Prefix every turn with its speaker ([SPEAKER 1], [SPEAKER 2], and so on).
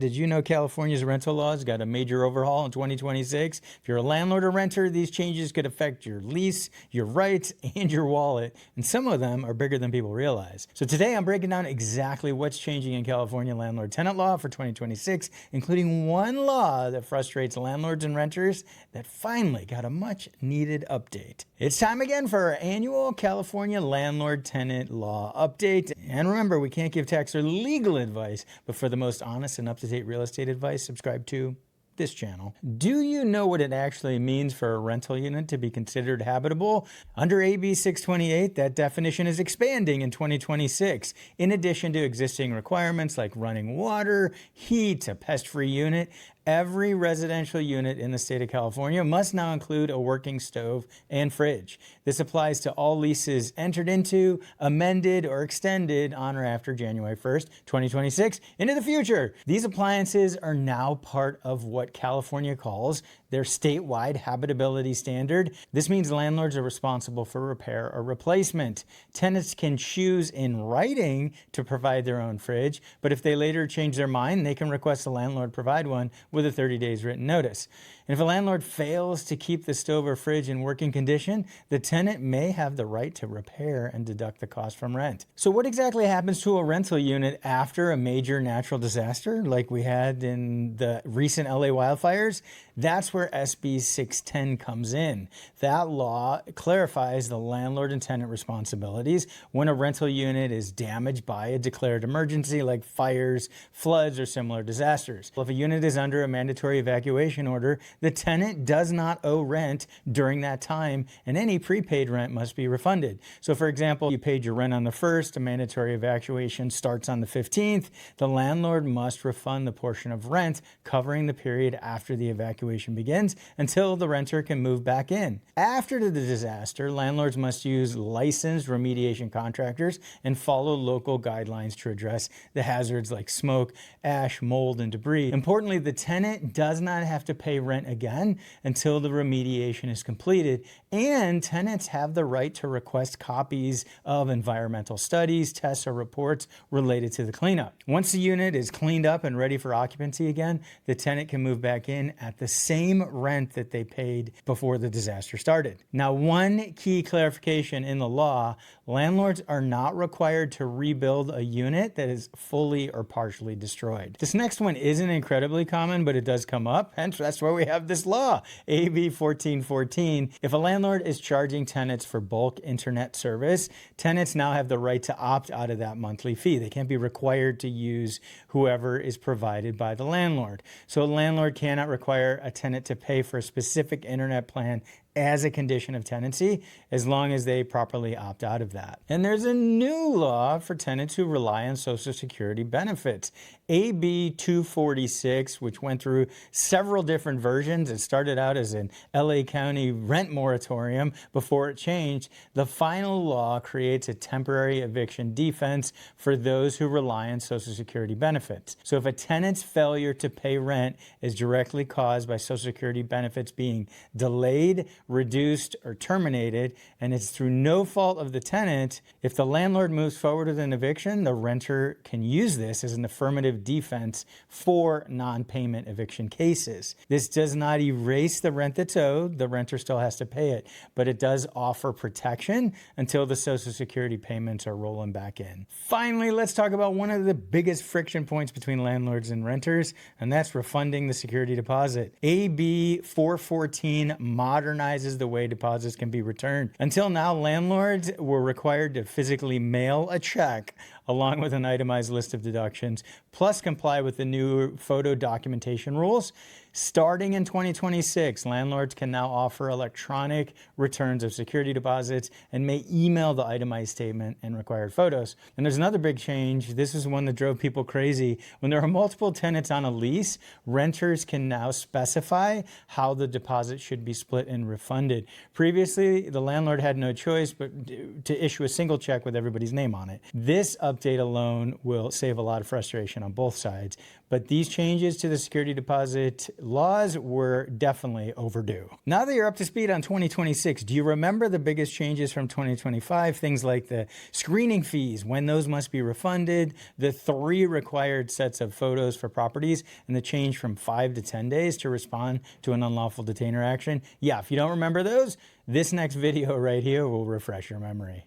[SPEAKER 1] Did you know California's rental laws got a major overhaul in 2026? If you're a landlord or renter, these changes could affect your lease, your rights, and your wallet, and some of them are bigger than people realize. So today I'm breaking down exactly what's changing in California landlord-tenant law for 2026, including one law that frustrates landlords and renters that finally got a much-needed update. It's time again for our annual California landlord-tenant law update. And remember, we can't give tax or legal advice, but for the most honest and up-to-date real estate advice, subscribe to this channel. Do you know what it actually means for a rental unit to be considered habitable? Under AB 628, that definition is expanding in 2026. In addition to existing requirements like running water, heat, a pest-free unit, every residential unit in the state of California must now include a working stove and fridge. This applies to all leases entered into, amended, or extended on or after January 1st, 2026 into the future. These appliances are now part of what California calls their statewide habitability standard. This means landlords are responsible for repair or replacement. Tenants can choose in writing to provide their own fridge, but if they later change their mind, they can request the landlord provide one with a 30 days written notice. And if a landlord fails to keep the stove or fridge in working condition, the tenant may have the right to repair and deduct the cost from rent. So what exactly happens to a rental unit after a major natural disaster like we had in the recent LA wildfires? That's where SB 610 comes in. That law clarifies the landlord and tenant responsibilities when a rental unit is damaged by a declared emergency like fires, floods, or similar disasters. If a unit is under a mandatory evacuation order, the tenant does not owe rent during that time, and any prepaid rent must be refunded. So for example, you paid your rent on the 1st, a mandatory evacuation starts on the 15th, the landlord must refund the portion of rent covering the period after the evacuation begins until the renter can move back in. After the disaster, landlords must use licensed remediation contractors and follow local guidelines to address the hazards like smoke, ash, mold, and debris. Importantly, the tenant does not have to pay rent again until the remediation is completed, and tenants have the right to request copies of environmental studies, tests, or reports related to the cleanup. Once the unit is cleaned up and ready for occupancy again, the tenant can move back in at the same rent that they paid before the disaster started. Now, one key clarification in the law, landlords are not required to rebuild a unit that is fully or partially destroyed. This next one isn't incredibly common, but it does come up, hence that's why we have this law, AB 1414. If a landlord is charging tenants for bulk internet service, tenants now have the right to opt out of that monthly fee. They can't be required to use whoever is provided by the landlord. So a landlord cannot require a tenant to pay for a specific internet plan as a condition of tenancy, as long as they properly opt out of that. And there's a new law for tenants who rely on Social Security benefits. AB 246, which went through several different versions. It started out as an LA County rent moratorium before it changed. The final law creates a temporary eviction defense for those who rely on Social Security benefits. So if a tenant's failure to pay rent is directly caused by Social Security benefits being delayed, reduced, or terminated, and it's through no fault of the tenant, if the landlord moves forward with an eviction, the renter can use this as an affirmative defense for non-payment eviction cases. This does not erase the rent that's owed. The renter still has to pay it, but it does offer protection until the Social Security payments are rolling back in. Finally, let's talk about one of the biggest friction points between landlords and renters, and that's refunding the security deposit. AB 414 modernizes the way deposits can be returned. Until now, landlords were required to physically mail a check along with an itemized list of deductions, plus comply with the new photo documentation rules. Starting in 2026, landlords can now offer electronic returns of security deposits and may email the itemized statement and required photos. And there's another big change. This is one that drove people crazy. When there are multiple tenants on a lease, renters can now specify how the deposit should be split and refunded. Previously, the landlord had no choice but to issue a single check with everybody's name on it. This update alone will save a lot of frustration on both sides. But these changes to the security deposit laws were definitely overdue. Now that you're up to speed on 2026, do you remember the biggest changes from 2025? Things like the screening fees, when those must be refunded, the 3 required sets of photos for properties, and the change from 5 to 10 days to respond to an unlawful detainer action? Yeah, if you don't remember those, this next video right here will refresh your memory.